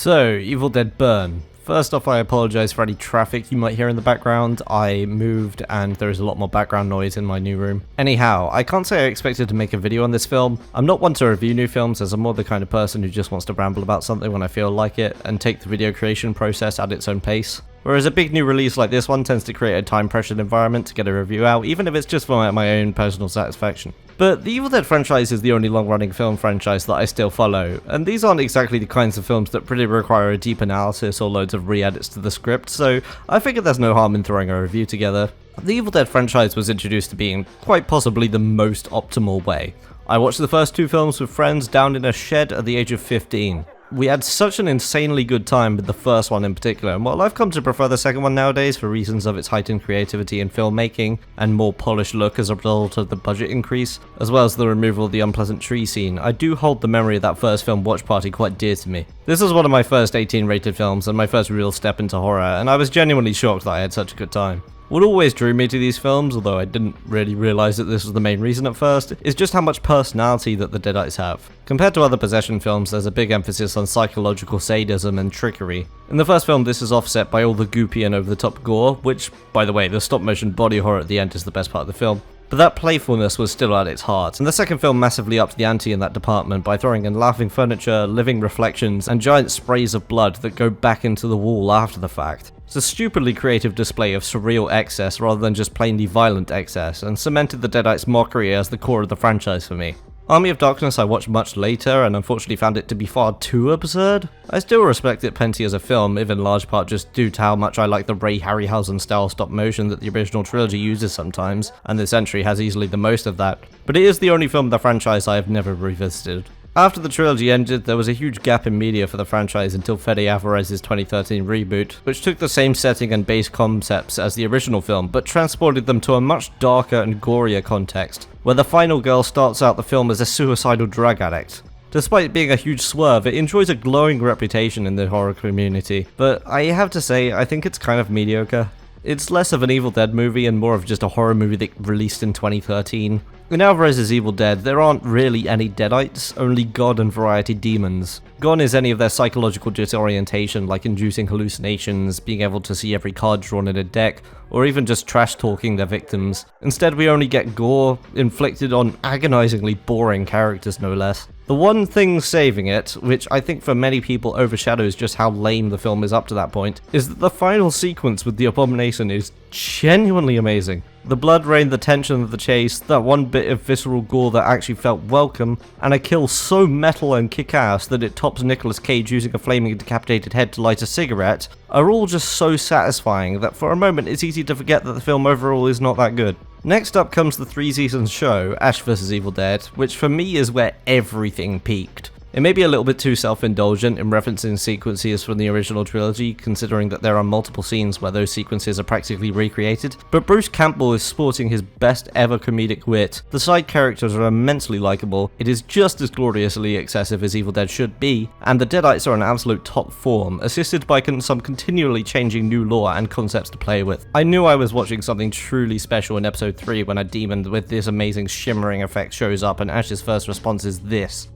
So, Evil Dead Burn. First off, I apologize for any traffic you might hear in the background. I moved and there is a lot more background noise in my new room. Anyhow, I can't say I expected to make a video on this film. I'm not one to review new films, as I'm more the kind of person who just wants to ramble about something when I feel like it and take the video creation process at its own pace. Whereas a big new release like this one tends to create a time-pressured environment to get a review out, even if it's just for my own personal satisfaction. But the Evil Dead franchise is the only long-running film franchise that I still follow, and these aren't exactly the kinds of films that really require a deep analysis or loads of re-edits to the script, so I figured there's no harm in throwing a review together. The Evil Dead franchise was introduced to me in quite possibly the most optimal way. I watched the first two films with friends down in a shed at the age of 15. We had such an insanely good time with the first one in particular, and while I've come to prefer the second one nowadays for reasons of its heightened creativity in filmmaking and more polished look as a result of the budget increase, as well as the removal of the unpleasant tree scene, I do hold the memory of that first film watch party quite dear to me. This was one of my first 18 rated films and my first real step into horror, and I was genuinely shocked that I had such a good time. What always drew me to these films, although I didn't really realise that this was the main reason at first, is just how much personality that the Deadites have. Compared to other possession films, there's a big emphasis on psychological sadism and trickery. In the first film, this is offset by all the goopy and over-the-top gore, which, by the way, the stop-motion body horror at the end is the best part of the film. But that playfulness was still at its heart, and the second film massively upped the ante in that department by throwing in laughing furniture, living reflections, and giant sprays of blood that go back into the wall after the fact. It's a stupidly creative display of surreal excess rather than just plainly violent excess, and cemented the Deadites' mockery as the core of the franchise for me. Army of Darkness I watched much later and unfortunately found it to be far too absurd. I still respect it plenty as a film, if in large part just due to how much I like the Ray Harryhausen style stop motion that the original trilogy uses sometimes, and this entry has easily the most of that, but it is the only film of the franchise I have never revisited. After the trilogy ended, there was a huge gap in media for the franchise until Fede Alvarez's 2013 reboot, which took the same setting and base concepts as the original film, but transported them to a much darker and gorier context, where the final girl starts out the film as a suicidal drug addict. Despite being a huge swerve, it enjoys a glowing reputation in the horror community, but I have to say, I think it's kind of mediocre. It's less of an Evil Dead movie and more of just a horror movie that released in 2013. In Alvarez's Evil Dead, there aren't really any Deadites, only God and variety demons. Gone is any of their psychological disorientation, like inducing hallucinations, being able to see every card drawn in a deck, or even just trash-talking their victims. Instead, we only get gore, inflicted on agonizingly boring characters no less. The one thing saving it, which I think for many people overshadows just how lame the film is up to that point, is that the final sequence with the Abomination is genuinely amazing. The blood rain, the tension of the chase, that one bit of visceral gore that actually felt welcome, and a kill so metal and kick-ass that it tops Nicolas Cage using a flaming decapitated head to light a cigarette, are all just so satisfying that for a moment it's easy to forget that the film overall is not that good. Next up comes the 3-season show, Ash vs Evil Dead, which for me is where everything peaked. It may be a little bit too self-indulgent in referencing sequences from the original trilogy, considering that there are multiple scenes where those sequences are practically recreated, but Bruce Campbell is sporting his best ever comedic wit, the side characters are immensely likeable, it is just as gloriously excessive as Evil Dead should be, and the Deadites are in absolute top form, assisted by some continually changing new lore and concepts to play with. I knew I was watching something truly special in episode 3 when a demon with this amazing shimmering effect shows up and Ash's first response is this.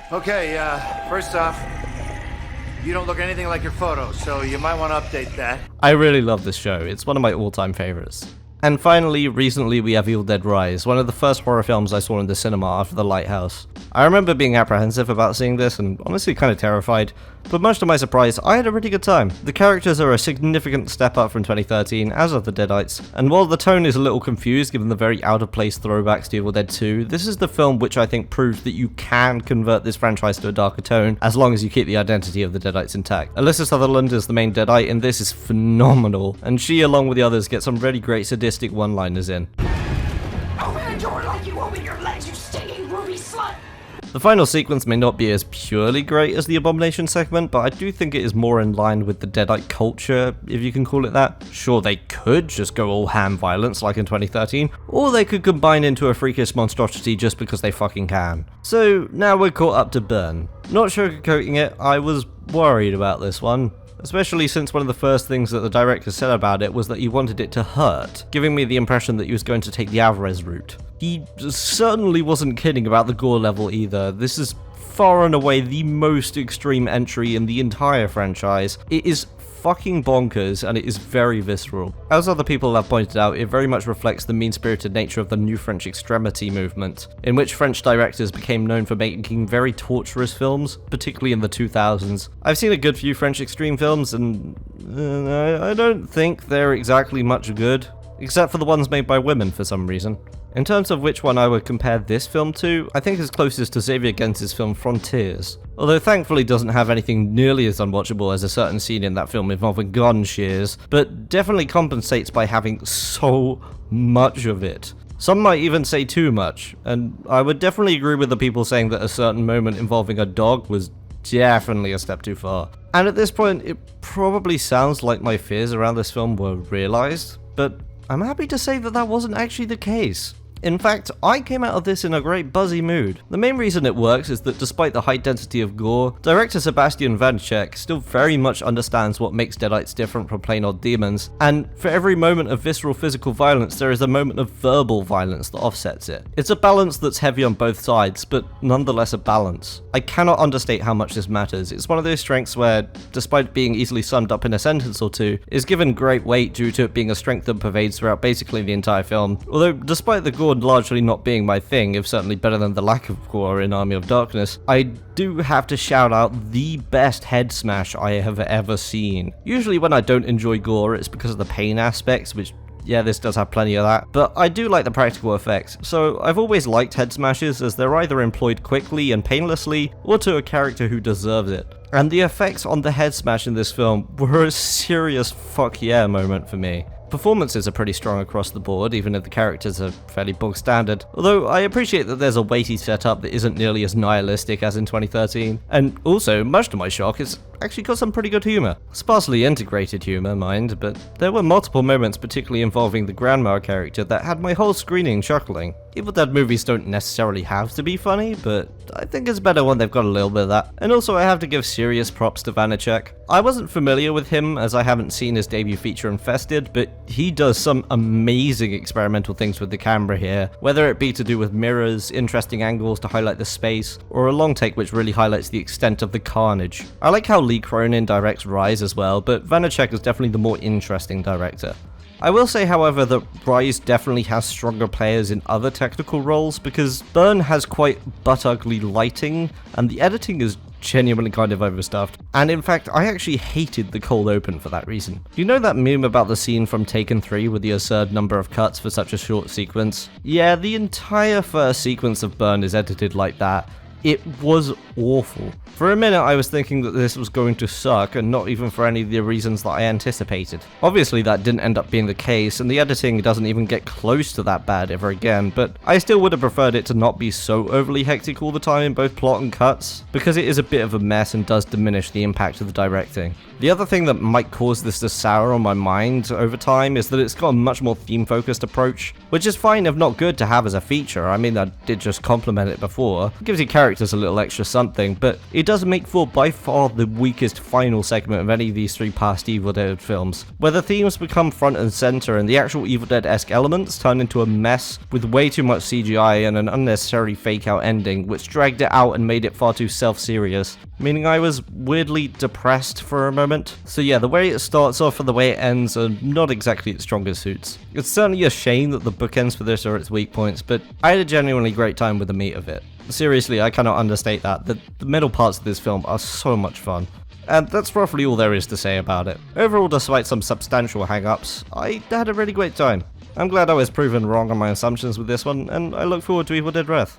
Okay, first off, you don't look anything like your photos, so you might want to update that. I really love this show, it's one of my all-time favorites. And finally, recently we have Evil Dead Rise, one of the first horror films I saw in the cinema after The Lighthouse. I remember being apprehensive about seeing this and honestly kind of terrified, but much to my surprise, I had a really good time. The characters are a significant step up from 2013, as are the Deadites, and while the tone is a little confused given the very out-of-place throwbacks to Evil Dead 2, this is the film which I think proves that you can convert this franchise to a darker tone, as long as you keep the identity of the Deadites intact. Alyssa Sutherland is the main Deadite, and this is phenomenal, and she, along with the others, get some really great sadistic one-liners in. Open the door like you open your legs, you stinking ruby slut! The final sequence may not be as purely great as the Abomination segment, but I do think it is more in line with the Deadite culture, if you can call it that. Sure, they could just go all ham violence like in 2013, or they could combine into a freakish monstrosity just because they fucking can. So now we're caught up to Burn. Not sugarcoating it, I was worried about this one. Especially since one of the first things that the director said about it was that he wanted it to hurt, giving me the impression that he was going to take the Alvarez route. He certainly wasn't kidding about the gore level either. This is far and away the most extreme entry in the entire franchise. It is fucking bonkers, and it is very visceral. As other people have pointed out, it very much reflects the mean-spirited nature of the New French Extremity movement, in which French directors became known for making very torturous films, particularly in the 2000s. I've seen a good few French extreme films, and I don't think they're exactly much good, except for the ones made by women for some reason. In terms of which one I would compare this film to, I think it's closest to Xavier Gens's film Frontiers, although thankfully doesn't have anything nearly as unwatchable as a certain scene in that film involving gun shears, but definitely compensates by having so much of it. Some might even say too much, and I would definitely agree with the people saying that a certain moment involving a dog was definitely a step too far. And at this point, it probably sounds like my fears around this film were realized, but I'm happy to say that that wasn't actually the case. In fact, I came out of this in a great buzzy mood. The main reason it works is that despite the high density of gore, director Sebastian Vanecek still very much understands what makes Deadites different from plain old demons, and for every moment of visceral physical violence there is a moment of verbal violence that offsets it. It's a balance that's heavy on both sides, but nonetheless a balance. I cannot understate how much this matters. It's one of those strengths where, despite being easily summed up in a sentence or two, is given great weight due to it being a strength that pervades throughout basically the entire film. Although, despite the gore largely not being my thing, if certainly better than the lack of gore in Army of Darkness, I do have to shout out the best head smash I have ever seen. Usually when I don't enjoy gore, it's because of the pain aspects, which yeah, this does have plenty of that, but I do like the practical effects, so I've always liked head smashes as they're either employed quickly and painlessly, or to a character who deserves it. And the effects on the head smash in this film were a serious fuck yeah moment for me. Performances are pretty strong across the board, even if the characters are fairly bog standard, although I appreciate that there's a weighty setup that isn't nearly as nihilistic as in 2013, and also, much to my shock, it's actually got some pretty good humour. Sparsely integrated humour, mind, but there were multiple moments, particularly involving the grandma character, that had my whole screening chuckling. Evil Dead movies don't necessarily have to be funny, but I think it's better when they've got a little bit of that. And also I have to give serious props to Vanecek. I wasn't familiar with him as I haven't seen his debut feature Infested, but he does some amazing experimental things with the camera here, whether it be to do with mirrors, interesting angles to highlight the space, or a long take which really highlights the extent of the carnage. I like how Lee Cronin directs Rise as well, but Vanecek is definitely the more interesting director. I will say, however, that Rise definitely has stronger players in other technical roles, because Burn has quite butt-ugly lighting, and the editing is genuinely kind of overstuffed. And in fact, I actually hated the cold open for that reason. You know that meme about the scene from Taken 3 with the absurd number of cuts for such a short sequence? Yeah, the entire first sequence of Burn is edited like that. It was awful. For a minute I was thinking that this was going to suck, and not even for any of the reasons that I anticipated. Obviously that didn't end up being the case, and the editing doesn't even get close to that bad ever again, but I still would have preferred it to not be so overly hectic all the time in both plot and cuts, because it is a bit of a mess and does diminish the impact of the directing. The other thing that might cause this to sour on my mind over time is that it's got a much more theme-focused approach, which is fine if not good to have as a feature. I mean, I did just compliment it before. It gives your characters a little extra something, but it does make for by far the weakest final segment of any of these three past Evil Dead films, where the themes become front and center and the actual Evil Dead-esque elements turn into a mess with way too much CGI and an unnecessary fake-out ending, which dragged it out and made it far too self-serious, meaning I was weirdly depressed for a moment. So yeah, the way it starts off and the way it ends are not exactly its strongest suits. It's certainly a shame that the bookends for this are its weak points, but I had a genuinely great time with the meat of it. Seriously, I cannot understate that. The middle parts of this film are so much fun. And that's roughly all there is to say about it. Overall, despite some substantial hang-ups, I had a really great time. I'm glad I was proven wrong on my assumptions with this one, and I look forward to Evil Dead Wrath.